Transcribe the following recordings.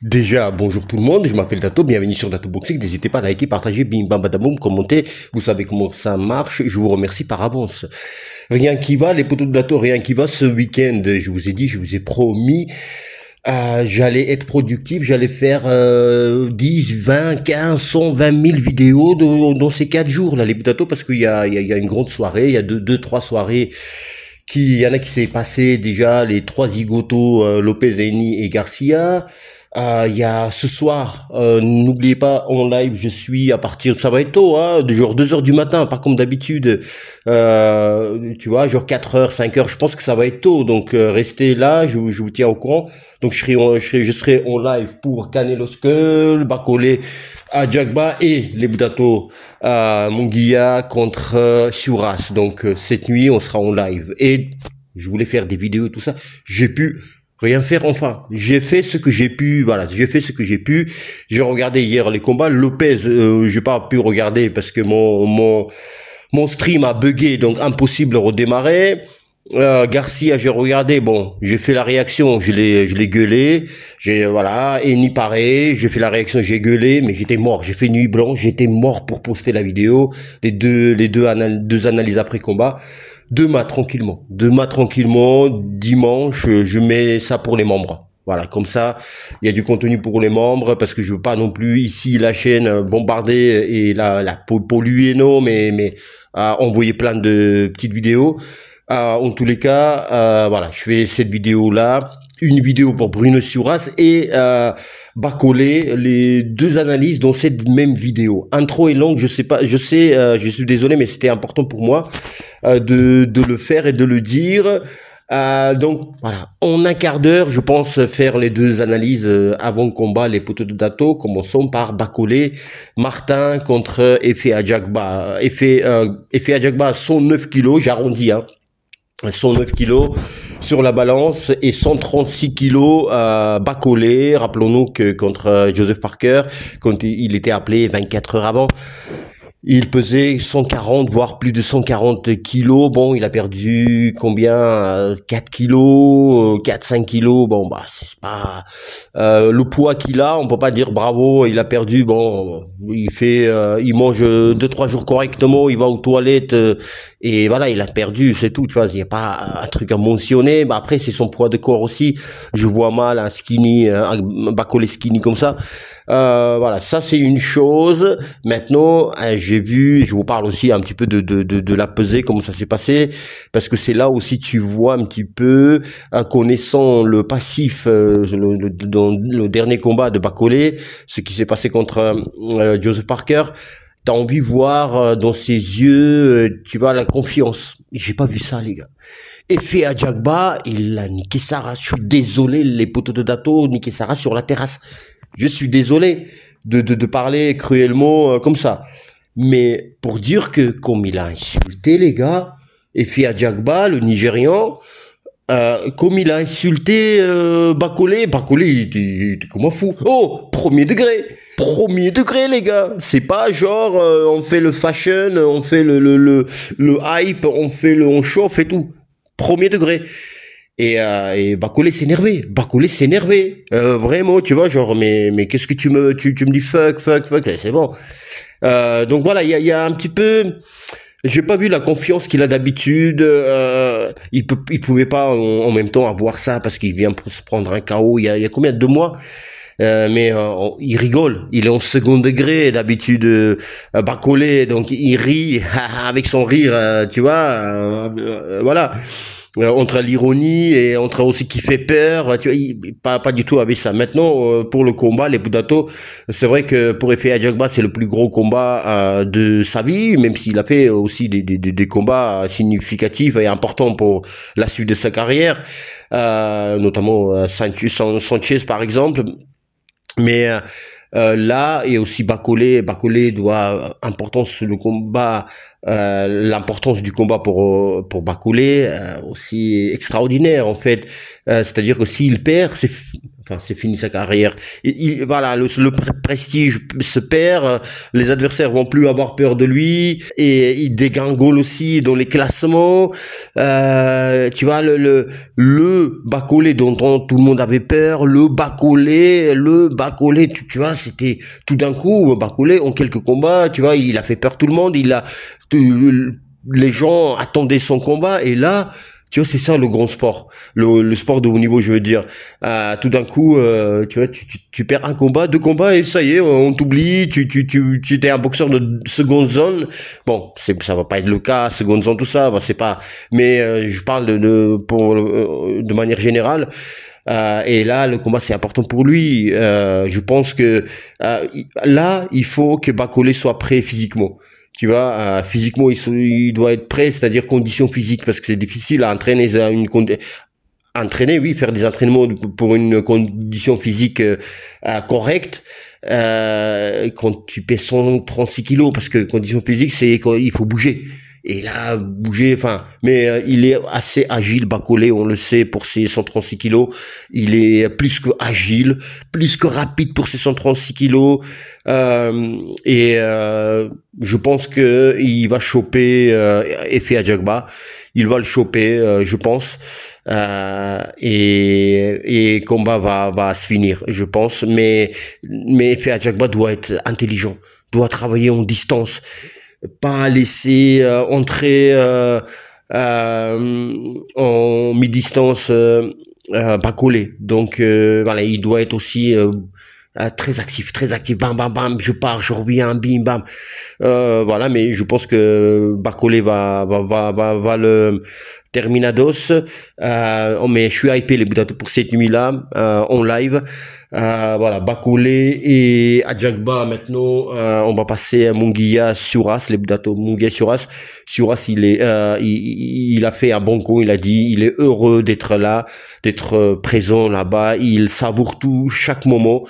Déjà, bonjour tout le monde, je m'appelle Dato, bienvenue sur Dato Boxing. N'hésitez pas à liker, partager, bim bam badaboum, commenter. Vous savez comment ça marche. Je vous remercie par avance. Rien qui va, les potos de Dato, rien qui va. Ce week-end, je vous ai dit, je vous ai promis, j'allais être productif, j'allais faire 10, 20, 15, 100, 20 000 vidéos dans ces 4 jours là, les Dato, parce qu'il y a une grande soirée, il y a trois soirées. Il y en a qui s'est passé déjà les trois zigotos Lopez, Eni et Garcia. Il y a ce soir, n'oubliez pas, en live, je suis à partir, ça va être tôt, hein, de genre 2 heures du matin, pas comme d'habitude, tu vois, genre 4 heures, 5 heures, je pense que ça va être tôt, donc restez là, je vous tiens au courant. Donc je serai en live pour Canelo Skull, Bakole, Jagba et les Budato Munguia contre Suras. Donc cette nuit, on sera en live. Et je voulais faire des vidéos et tout ça, j'ai pu rien faire, enfin. J'ai fait ce que j'ai pu, voilà, j'ai fait ce que j'ai pu. J'ai regardé hier les combats. Lopez, j'ai pas pu regarder parce que mon stream a bugué, donc impossible de redémarrer. Garcia, j'ai regardé, bon, j'ai fait la réaction, je l'ai gueulé, voilà, et ni pareil, j'ai fait la réaction, j'ai gueulé, mais j'étais mort, j'ai fait nuit blanche, j'étais mort pour poster la vidéo, deux analyses après combat. Demain tranquillement, dimanche, je mets ça pour les membres. Voilà, comme ça, il y a du contenu pour les membres parce que je veux pas non plus ici la chaîne bombarder et la polluer, non, mais envoyer plein de petites vidéos. En tous les cas, voilà, je fais cette vidéo-là, une vidéo pour Bruno Suras et Bakole, les deux analyses dans cette même vidéo. Intro est longue, je sais pas, je suis désolé, mais c'était important pour moi de le faire et de le dire. Donc voilà, en un quart d'heure, je pense faire les deux analyses avant le combat, les poteaux de Dato. Commençons par Bakole, Martin contre Efe Ajagba. Efe Ajagba, 109 kilos, j'arrondis, hein. 109 kilos sur la balance et 136 kilos Bakole. Rappelons-nous que contre Joseph Parker, quand il était appelé 24 heures avant, il pesait 140, voire plus de 140 kilos. Bon, il a perdu combien? 4 kilos, 4-5 kilos. Bon, bah, c'est pas le poids qu'il a. On peut pas dire bravo, il a perdu. Bon, il mange 2-3 jours correctement. Il va aux toilettes et voilà, il a perdu. C'est tout. Tu vois, il y a pas un truc à mentionner. Bah après, c'est son poids de corps aussi. Je vois mal un skinny, un Bakole skinny comme ça. Voilà, ça c'est une chose. Maintenant, je vous parle aussi un petit peu de la pesée, comment ça s'est passé, parce que c'est là aussi tu vois un petit peu, connaissant le passif dans le dernier combat de Bakole, ce qui s'est passé contre Joseph Parker. T'as envie de voir dans ses yeux, tu vois, la confiance. J'ai pas vu ça, les gars. Efe Ajagba, il a niqué Sarah. Je suis désolé, les poteaux de Dato, niqué Sarah sur la terrasse. Je suis désolé de parler cruellement comme ça. Mais pour dire que, comme il a insulté les gars, Efe Ajagba, le Nigérian, comme il a insulté Bakole, il était comme un fou. Oh, premier degré les gars. C'est pas genre on fait le fashion, on fait le hype, on chauffe et tout. Premier degré. Et Bakole s'énervait. Bakole s'énervait. Vraiment, tu vois, genre, mais qu'est-ce que tu me dis fuck, c'est bon. Donc voilà, il y a un petit peu, j'ai pas vu la confiance qu'il a d'habitude. Il pouvait pas en même temps avoir ça parce qu'il vient pour se prendre un KO il y a combien, 2 mois? Mais il rigole, il est en second degré d'habitude, Bakole, donc il rit avec son rire, tu vois, voilà. Entre l'ironie et entre aussi qui fait peur, tu vois, pas du tout avec ça. Maintenant, pour le combat, les Budato, c'est vrai que pour Efe Ajagba, c'est le plus gros combat de sa vie, même s'il a fait aussi des combats significatifs et importants pour la suite de sa carrière, notamment Sanchez par exemple. Mais là, et aussi Bakole doit importance le combat, l'importance du combat pour Bakole aussi extraordinaire en fait. C'est-à-dire que s'il perd, Enfin, c'est fini sa carrière. Voilà, le prestige se perd. Les adversaires vont plus avoir peur de lui et il dégringole aussi dans les classements. Tu vois le Bacolé dont tout le monde avait peur, le Bacolé, tu vois, c'était tout d'un coup Bacolé en quelques combats. Tu vois, il a fait peur tout le monde. Les gens attendaient son combat et là. Tu vois, c'est ça le grand sport, le sport de haut niveau, je veux dire. Tout d'un coup, tu vois, tu perds un combat, deux combats et ça y est, on t'oublie. Tu t'es un boxeur de seconde zone. Bon, ça va pas être le cas, seconde zone, tout ça. Bah, c'est pas. Mais je parle de manière générale. Et là, le combat c'est important pour lui. Je pense que là, il faut que Bacolé soit prêt physiquement. Tu vois, physiquement, il doit être prêt, c'est-à-dire condition physique, parce que c'est difficile à entraîner entraîner, oui, faire des entraînements pour une condition physique correcte. Quand tu pèses 136 kilos, parce que condition physique, c'est il faut bouger. Et là, bouger, enfin, mais il est assez agile, Bacolé, on le sait, pour ses 136 kilos. Il est plus que agile, plus que rapide pour ses 136 kilos. Je pense que il va choper Efe Ajagba. Il va le choper, je pense. Et combat va se finir, je pense. Mais Efe Ajagba doit être intelligent, doit travailler en distance. Pas laisser entrer en mi-distance Bacolé. Donc voilà, il doit être aussi très actif, bam bam bam, je pars, je reviens, bim bam. Voilà, mais je pense que Bacolé va le Terminados. Mais je suis hypé les Budato pour cette nuit-là en live. Voilà, Bacolé et Ajagba maintenant. On va passer à Munguia Suras, les Budato Munguia Suras. Suras, il a fait un bon coup, il a dit, il est heureux d'être là, d'être présent là-bas. Il savoure tout, chaque moment.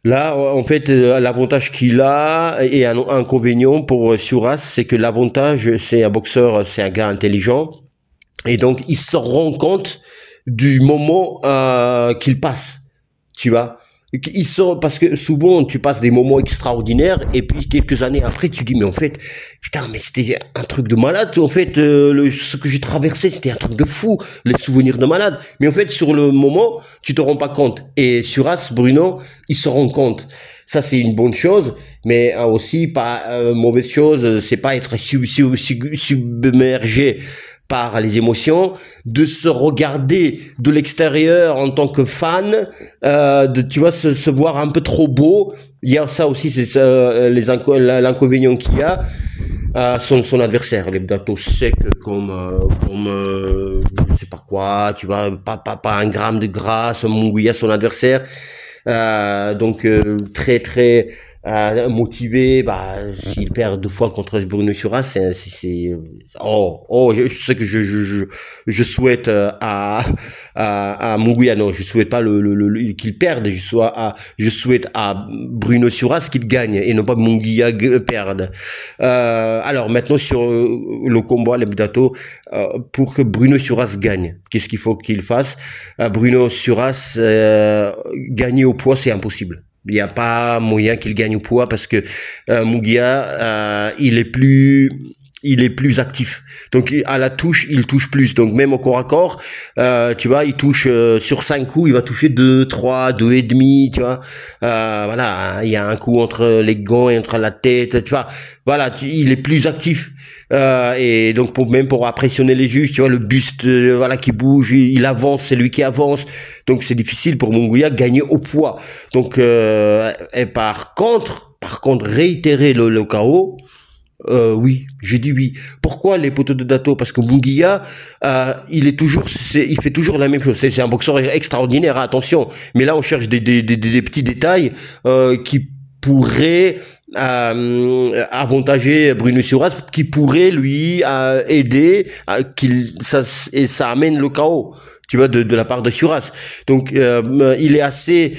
Là, en fait, l'avantage qu'il a et un inconvénient pour Suras, c'est que l'avantage, c'est un boxeur, c'est un gars intelligent. Et donc, il se rend compte du moment qu'il passe, tu vois. Parce que souvent, tu passes des moments extraordinaires et puis quelques années après, tu dis, mais en fait, putain, mais c'était un truc de malade. En fait, ce que j'ai traversé, c'était un truc de fou, les souvenirs de malade. Mais en fait, sur le moment, tu te rends pas compte. Et Suras, Bruno, il se rend compte. Ça, c'est une bonne chose, mais aussi pas mauvaise chose. C'est pas être submergé par les émotions, de se regarder de l'extérieur en tant que fan, tu vois, se voir un peu trop beau. Il y a ça aussi, c'est l'inconvénient qu'il y a. Son adversaire, les Budato sec comme je sais pas quoi, tu vois, pas un gramme de gras, Munguia, son adversaire. Donc très très motivé. S'il perd 2 fois contre Bruno Suras, c'est je sais que je souhaite à Munguia, non, je souhaite pas qu'il perde, je souhaite à Bruno Suras qu'il gagne et non pas Munguia perde. Alors maintenant sur le combat, les Budato, pour que Bruno Suras gagne, qu'est-ce qu'il faut qu'il fasse? Bruno Suras gagner au poids, c'est impossible. Il n'y a pas moyen qu'il gagne au poids parce que Munguia, il est plus actif. Donc à la touche, il touche plus. Donc même au corps à corps, tu vois, il touche sur 5 coups, il va toucher 2, 3, 2 et demi, tu vois. Voilà, il y a un coup entre les gants et entre la tête, tu vois. Voilà, il est plus actif. Et donc pour impressionner les juges, tu vois, le buste voilà qui bouge, il avance, c'est lui qui avance. Donc c'est difficile pour Munguia gagner au poids. Donc et par contre réitérer le KO. Oui, j'ai dit oui. Pourquoi les poteaux de Dato? Parce que Munguia, il fait toujours la même chose. C'est un boxeur extraordinaire, attention. Mais là, on cherche des petits détails qui pourraient avantager Bruno Suras, qui pourrait lui aider et ça amène le chaos, tu vois, de la part de Suras. Donc il est assez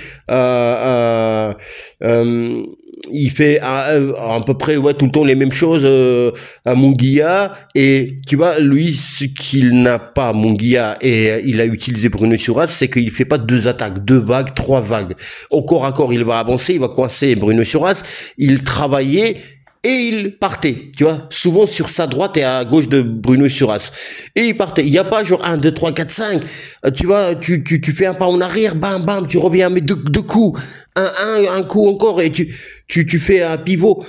il fait à peu près ouais tout le temps les mêmes choses à Munguia, et tu vois lui ce qu'il n'a pas Munguia et il a utilisé Bruno Suras, c'est qu'il fait pas deux attaques, deux vagues, trois vagues. Au corps à corps, il va avancer, il va coincer Bruno Suras, il travaillait et il partait, tu vois, souvent sur sa droite et à gauche de Bruno Suras. Et il partait. Il n'y a pas genre 1, 2, 3, 4, 5. Tu vois, tu fais un pas en arrière, bam, bam, tu reviens, mais deux coups. Un coup encore et tu fais un pivot.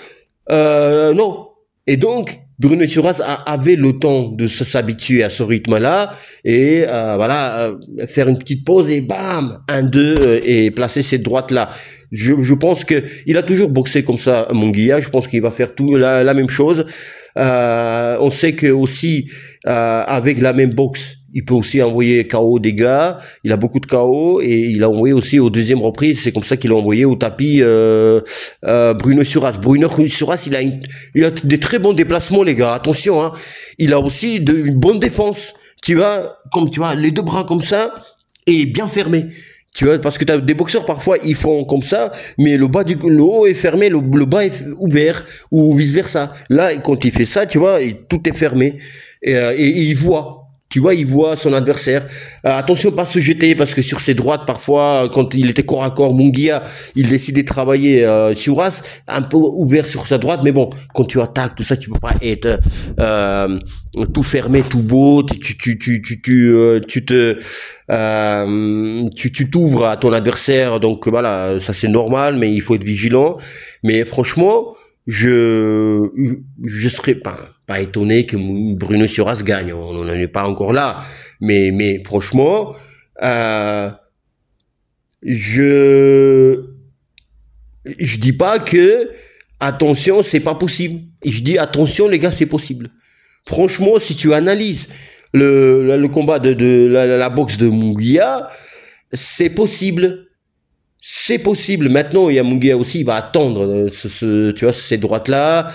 Non. Et donc, Bruno Suras avait le temps de s'habituer à ce rythme-là et voilà, faire une petite pause et bam, 1, 2 et placer cette droite-là. Je pense que il a toujours boxé comme ça, Munguia. Je pense qu'il va faire tout la même chose. On sait que aussi avec la même boxe, il peut aussi envoyer KO des gars. Il a beaucoup de KO et il a envoyé aussi aux deuxième reprise. C'est comme ça qu'il a envoyé au tapis Bruno Suras. Bruno Suras, il a des très bons déplacements, les gars. Attention, hein. Il a aussi une bonne défense. Tu vois, comme tu vois, les deux bras comme ça et bien fermés. Tu vois, parce que t'as des boxeurs parfois ils font comme ça, mais le haut est fermé, le bas est ouvert ou vice versa. Là, quand il fait ça, tu vois, tout est fermé et il voit. Tu vois, il voit son adversaire. Attention, pas se jeter, parce que sur ses droites, parfois, quand il était corps à corps, Munguia, il décidait de travailler Suras, un peu ouvert sur sa droite, mais bon, quand tu attaques, tout ça, tu peux pas être tout fermé, tout beau, tu t'ouvres à ton adversaire, donc voilà, ça c'est normal, mais il faut être vigilant. Mais franchement, je serais pas étonné que Bruno Suras gagne. On n'en est pas encore là, mais franchement, je dis pas que attention, c'est pas possible. Je dis attention les gars, c'est possible. Franchement, si tu analyses le combat de la boxe de Munguia, c'est possible. C'est possible. Maintenant, il y a Munguia aussi, il va attendre tu vois, ces droites-là.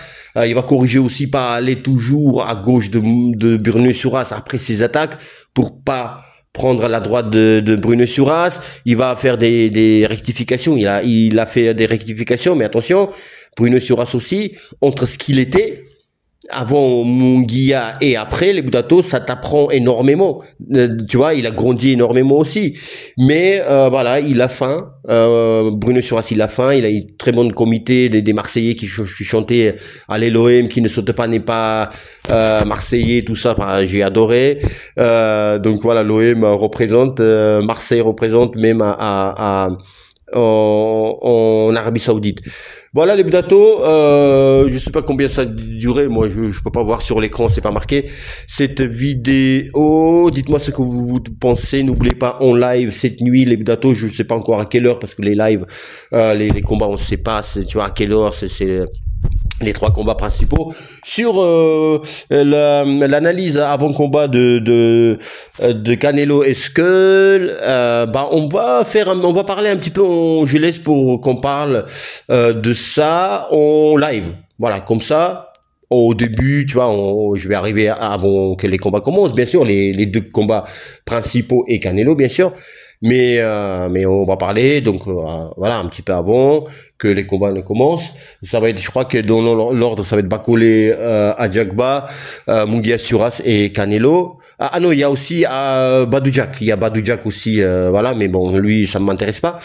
Il va corriger aussi, pas aller toujours à gauche de Bruno Suras après ses attaques pour pas prendre la droite de Bruno Suras. Il va faire des rectifications. Il a fait des rectifications, mais attention, Bruno Suras aussi, entre ce qu'il était avant Munguia et après les Budato, ça t'apprend énormément. Tu vois, il a grandi énormément aussi. Mais voilà, il a faim. Bruno Suras, il a faim. Il a une très bonne comité des Marseillais qui chantaient allez l'OM, qui ne saute pas n'est pas Marseillais, tout ça. Enfin, j'ai adoré. Donc voilà, l'OM représente, Marseille représente même en Arabie Saoudite. Voilà les Budato, je sais pas combien ça a duré, moi je peux pas voir sur l'écran, c'est pas marqué. Cette vidéo, dites-moi ce que vous pensez, n'oubliez pas en live cette nuit les Budato, je sais pas encore à quelle heure parce que les lives, les combats on sait pas, tu vois à quelle heure, c'est les trois combats principaux sur l'analyse avant combat de Canelo. Est-ce que on va parler un petit peu, je laisse pour qu'on parle de ça en live, voilà, comme ça au début, tu vois, je vais arriver avant que les combats commencent, bien sûr, les deux combats principaux et Canelo, bien sûr. Mais on va parler, donc voilà, un petit peu avant que les combats ne commencent. Ça va être, je crois que dans l'ordre, ça va être Bacolé, Adjagba, Munguia Suras et Canelo. Ah non, il y a aussi Badou Jack. Il y a Badou Jack aussi, voilà, mais bon, lui, ça ne m'intéresse pas.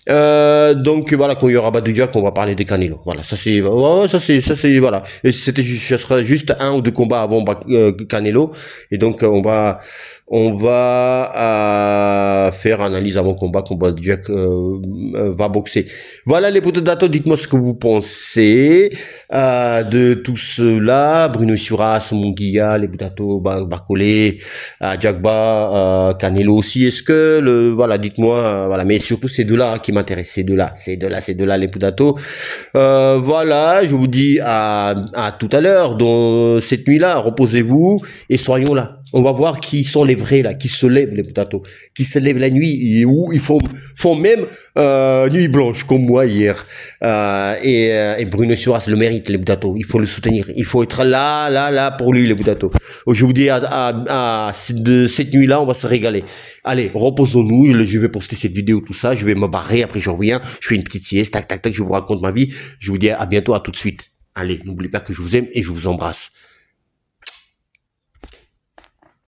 Donc voilà, quand il y aura Badou Jack, on va parler de Canelo. Voilà, ça c'est voilà. Et ce sera juste un ou deux combats avant Canelo. Et donc on va faire analyse avant combat Badou Jack va boxer. Voilà les potos d'attente, dites-moi ce que vous pensez de tout cela. Bruno Suras, Munguia, les Budato, Bacolé, Jagba, Canelo aussi. Est-ce que voilà, dites-moi, voilà, mais surtout ces deux-là qui m'intéressent, ces deux-là, les Budato. Voilà, je vous dis à tout à l'heure, dans cette nuit-là, reposez-vous et soyons là. On va voir qui sont les vrais là, qui se lèvent les potatos, qui se lèvent la nuit et où ils font même nuit blanche comme moi hier. Et Bruno Suarez le mérite les potatos. Il faut le soutenir. Il faut être là pour lui les potatos. Je vous dis de cette nuit-là, on va se régaler. Allez, reposons-nous. Je vais poster cette vidéo, tout ça. Je vais me barrer. Après, je reviens. Je fais une petite sieste. Tac, tac, tac. Je vous raconte ma vie. Je vous dis à bientôt, à tout de suite. Allez, n'oubliez pas que je vous aime et je vous embrasse.